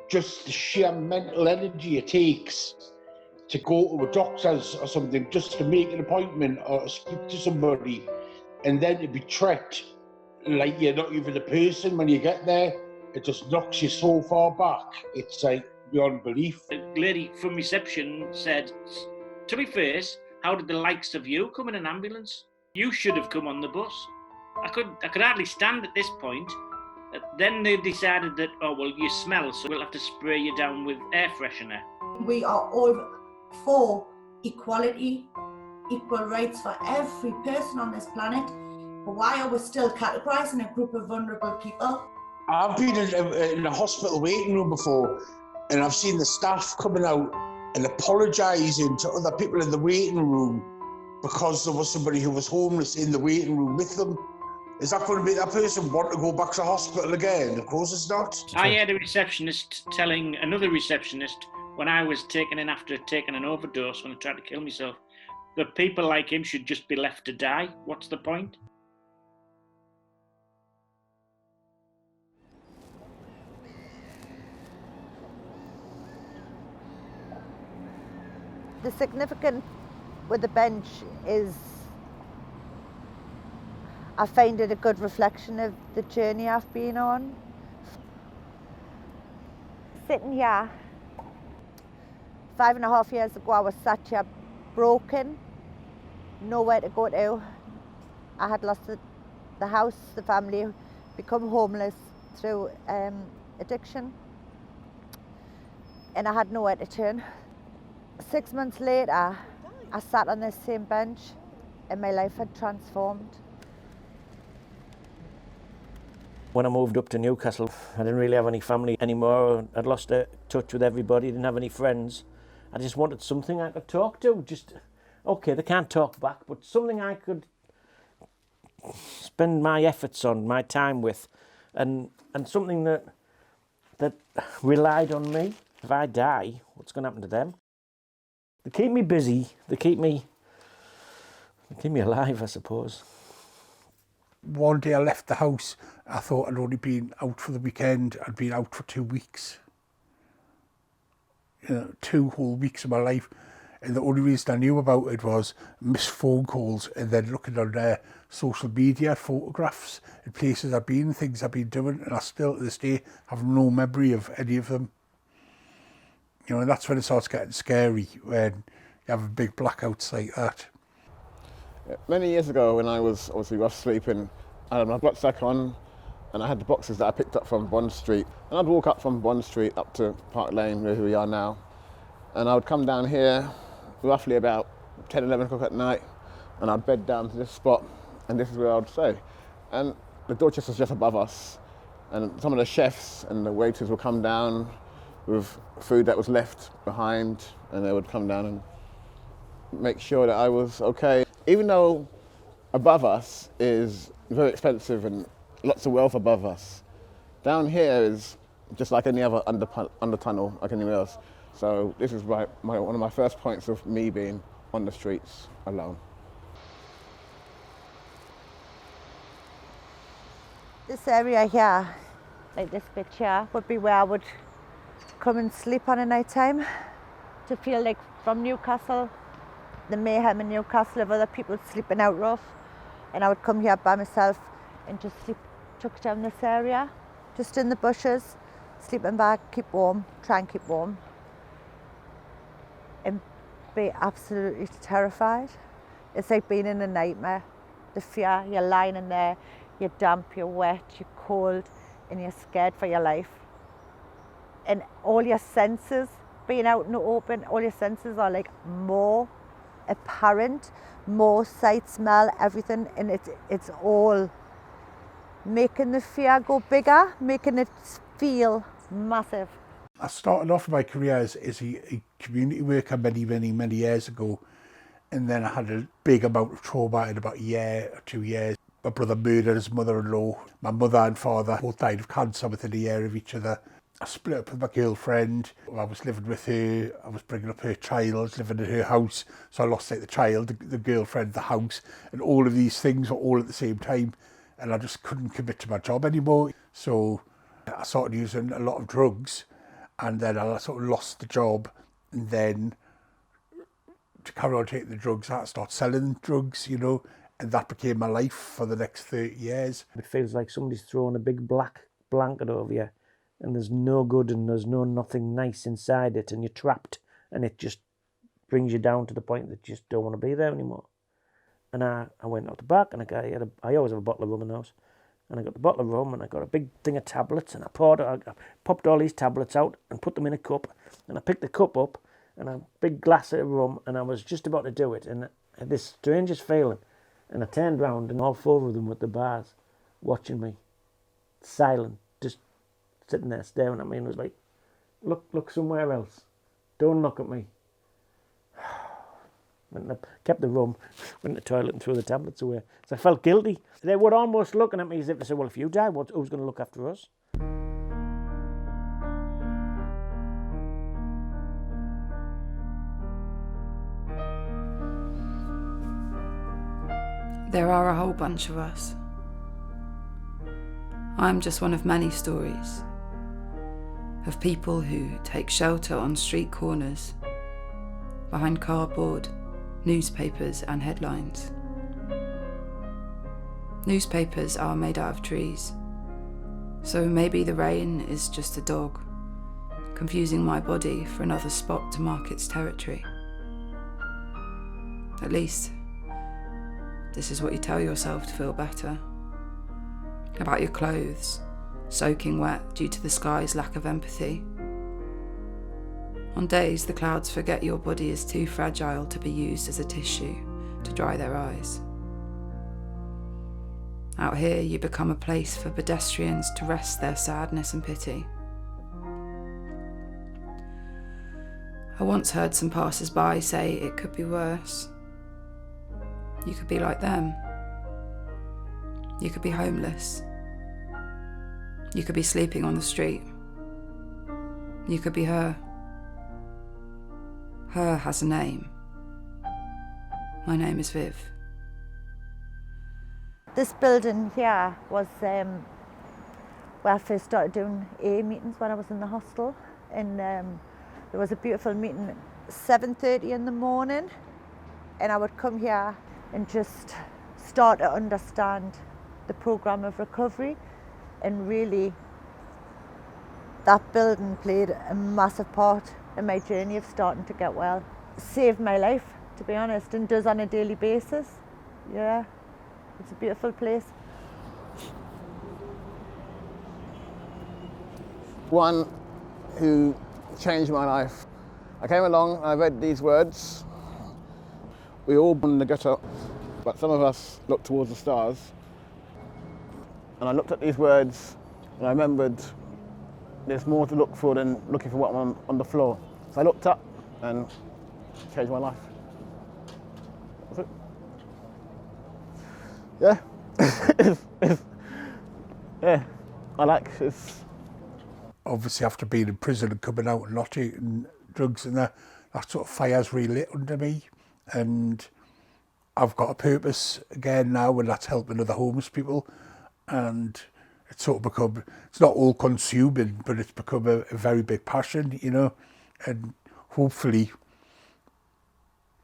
just the sheer mental energy it takes to go to a doctor's or something, just to make an appointment or speak to somebody, and then to be treated like you're not even a person when you get there. It just knocks you so far back. It's like beyond belief. The lady from reception said, to be fair, how did the likes of you come in an ambulance? You should have come on the bus. I could hardly stand at this point. Then they decided that, oh, well, you smell, so we'll have to spray you down with air freshener. We are all for equality, equal rights for every person on this planet. But why are we still categorising a group of vulnerable people? I've been in a hospital waiting room before, and I've seen the staff coming out and apologising to other people in the waiting room because there was somebody who was homeless in the waiting room with them. Is that going to make that person want to go back to hospital again? Of course it's not. I had a receptionist telling another receptionist when I was taken in after taking an overdose when I tried to kill myself that people like him should just be left to die. What's the point? The significance with the bench is I find it a good reflection of the journey I've been on. Sitting here, 5.5 years ago I was sat here broken, nowhere to go to. I had lost the house, the family, become homeless through addiction, and I had nowhere to turn. 6 months later, I sat on this same bench and my life had transformed. When I moved up to Newcastle, I didn't really have any family anymore. I'd lost touch with everybody, didn't have any friends. I just wanted something I could talk to. Just, okay, they can't talk back, but something I could spend my efforts on, my time with, and something that relied on me. If I die, what's going to happen to them? They keep me busy, they keep me alive, I suppose. One day I left the house, I thought I'd only been out for the weekend. I'd been out for 2 weeks. 2 whole weeks of my life. And the only reason I knew about it was missed phone calls and then looking on their social media, photographs and places I've been, things I've been doing, and I still to this day have no memory of any of them. And that's when it starts getting scary, when you have a big blackouts like that. Many years ago, when I was obviously rough sleeping, I had my rucksack on and I had the boxes that I picked up from Bond Street. And I'd walk up from Bond Street up to Park Lane, where we are now. And I would come down here roughly about 10, 11 o'clock at night, and I'd bed down to this spot, and this is where I would stay. And the Dorchester was just above us, and some of the chefs and the waiters would come down with food that was left behind, and they would come down and make sure that I was okay. Even though above us is very expensive and lots of wealth above us, down here is just like any other under tunnel, like anywhere else. So this is one of my first points of me being on the streets alone. This area here, like this bit here, would be where I would come and sleep on a night time to feel like from Newcastle, the mayhem in Newcastle of other people sleeping out rough, and I would come here by myself and just sleep tucked down this area, just in the bushes, sleeping back, keep warm, try and keep warm, and be absolutely terrified. It's like being in a nightmare. The fear, you're lying in there, you're damp, you're wet, you're cold, and you're scared for your life. And all your senses, being out in the open, all your senses are like more apparent, more sight, smell, everything, and it's all making the fear go bigger, making it feel massive. I started off my career as a community worker many years ago, and then I had a big amount of trauma in about a year or 2 years. My brother murdered his mother-in-law. My mother and father both died of cancer within a year of each other. I split up with my girlfriend. I was living with her. I was bringing up her child, living in her house. So I lost like the child, the girlfriend, the house, and all of these things were all at the same time. And I just couldn't commit to my job anymore. So I started using a lot of drugs. and then I sort of lost the job, and then to carry on taking the drugs, I had to start selling drugs, you know, and that became my life for the next 30 years. It feels like somebody's throwing a big black blanket over you, and there's no good and there's nothing nice inside it, and you're trapped, and it just brings you down to the point that you just don't want to be there anymore. And I went out the back, and I always have a bottle of rum in the house, and I got the bottle of rum, and I got a big thing of tablets, and I popped all these tablets out and put them in a cup, and I picked the cup up, and a big glass of rum, and I was just about to do it, and I had this strangest feeling, and I turned round, and all 4 of them were at the bars, watching me, silent, just sitting there staring at me, and was like, look somewhere else, don't look at me. And I kept the rum, went to the toilet and threw the tablets away. So I felt guilty. They were almost looking at me as if they said, well, if you die, who's going to look after us? There are a whole bunch of us. I'm just one of many stories of people who take shelter on street corners, behind cardboard, newspapers and headlines. Newspapers are made out of trees, so maybe the rain is just a dog, confusing my body for another spot to mark its territory. At least, this is what you tell yourself to feel better. About your clothes, soaking wet due to the sky's lack of empathy. On days the clouds forget your body is too fragile to be used as a tissue to dry their eyes. Out here you become a place for pedestrians to rest their sadness and pity. I once heard some passers-by say it could be worse. You could be like them. You could be homeless. You could be sleeping on the street. You could be her. Her has a name. My name is Viv. This building here was where I first started doing AA meetings when I was in the hostel. And there was a beautiful meeting at 7:30 in the morning, and I would come here and just start to understand the programme of recovery, and really that building played a massive part in my journey of starting to get well. Saved my life, to be honest, and does on a daily basis. Yeah, it's a beautiful place. One who changed my life. I came along and I read these words. We all born in the gutter, but some of us look towards the stars. And I looked at these words and I remembered there's more to look for than looking for what on the floor. So I looked up and changed my life. That's it. Yeah. Yeah, I like this. Obviously, after being in prison and coming out and not eating drugs and that sort of fire's relit under me. And I've got a purpose again now, and that's helping other homeless people. And it's sort of become, it's not all consuming, but it's become a very big passion, you know. And hopefully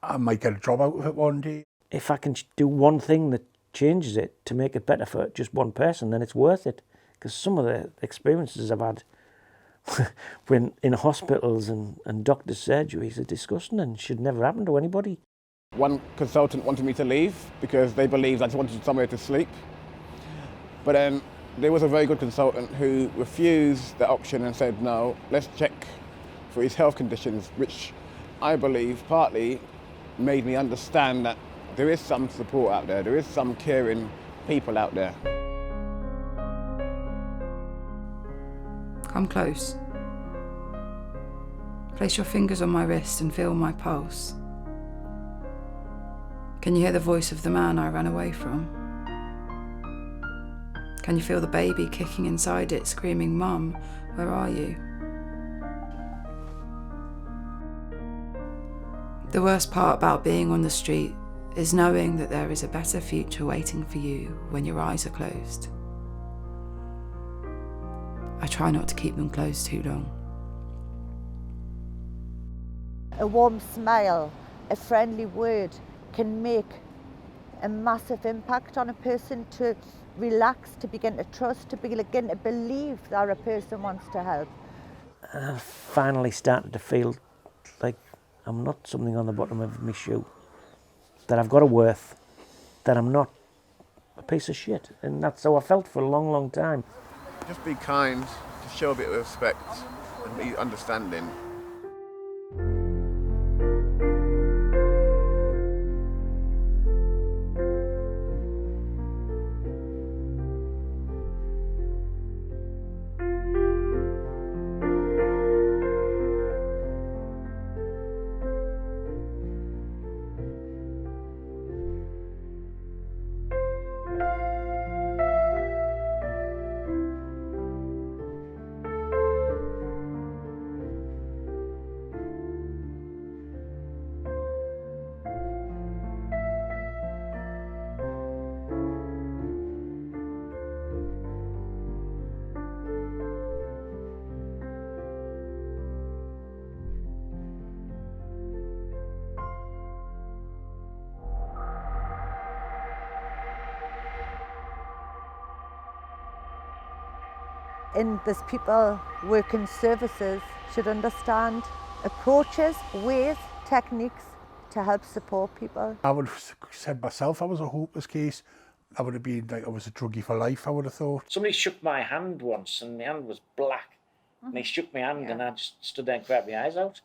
I might get a job out of it one day. If I can do one thing that changes it to make it better for just one person, then it's worth it. Because some of the experiences I've had when in hospitals and doctors' surgeries are disgusting and should never happen to anybody. One consultant wanted me to leave because they believed I just wanted somewhere to sleep. But then there was a very good consultant who refused the option and said, no, let's check for his health conditions, which I believe partly made me understand that there is some support out there, there is some caring people out there. Come close. Place your fingers on my wrist and feel my pulse. Can you hear the voice of the man I ran away from? Can you feel the baby kicking inside it, screaming, "Mum, where are you?" The worst part about being on the street is knowing that there is a better future waiting for you when your eyes are closed. I try not to keep them closed too long. A warm smile, a friendly word can make a massive impact on a person to relax, to begin to trust, to begin to believe that a person wants to help. I finally started to feel like I'm not something on the bottom of my shoe, that I've got a worth, that I'm not a piece of shit. And that's how I felt for a long, long time. Just be kind, just show a bit of respect and be understanding. And there's people working services should understand approaches, ways, techniques to help support people. I would have said myself I was a hopeless case. I would have been like I was a druggie for life, I would have thought. Somebody shook my hand once and my hand was black. And he shook my hand and I just stood there and cried my eyes out.